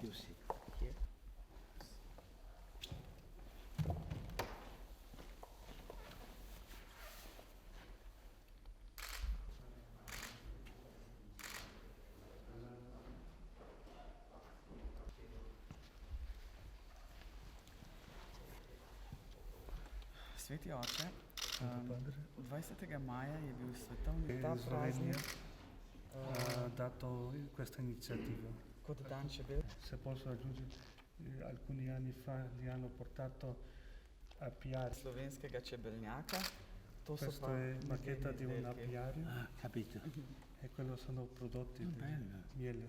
You sit here. Sveti oče, 20. maja je bil svetovni ta Slovenija praznik ha dato questa iniziativa. kot dan čebel. Se posso aggiungere, alcuni anni fa li hanno portato a Piari. Slovenskega čebelnjaka. To so Questa pa è maquetta di un izdelki. apiario Capito? e quello sono prodotti di bello. miele.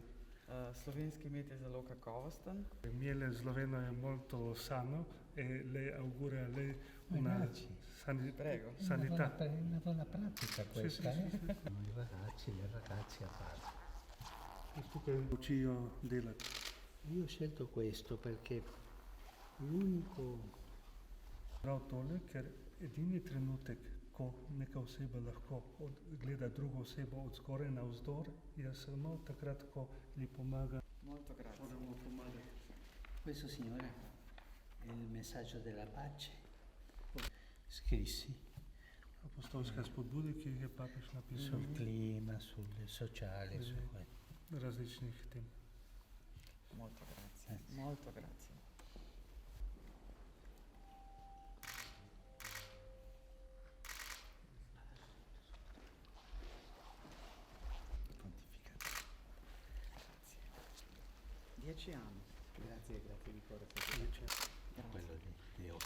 Slovenski med je zelo kakovosten. Il miele sloveno è molto sano e lei augura a lei una Ragazzi. Prego. sanità. Una buona pratica questa, sì, sì, eh? I ragazzi a parte. Questo che è un cucino della... Io ho scelto questo perché l'unico Prav tole, ker edini trenutek, ko neka oseba lahko gleda drugo osebo od zgoraj na vzdor, je samo takrat, ko ji pomaga. Molto grazie. Moramo pomagati. Questo, signore, è il messaggio della pace. Scrissi Apostolska spodbuda, ki jih je papež napisal sul clima, sul sociale, su različnih tem. Molto grazie. Grazie. Molto grazie. pontificato. 10 anni. Grazie di cuore. Grazie. Quello di oggi.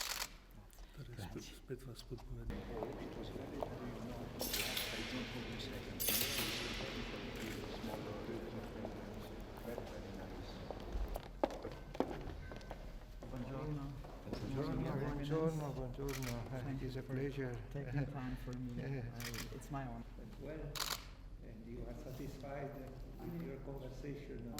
Torej Grazie. spet vas spodbuja. Buongiorno. Buongiorno. It is a pleasure. Taking time for me. Yeah. It's my honor. Well, and you are satisfied with your conversation.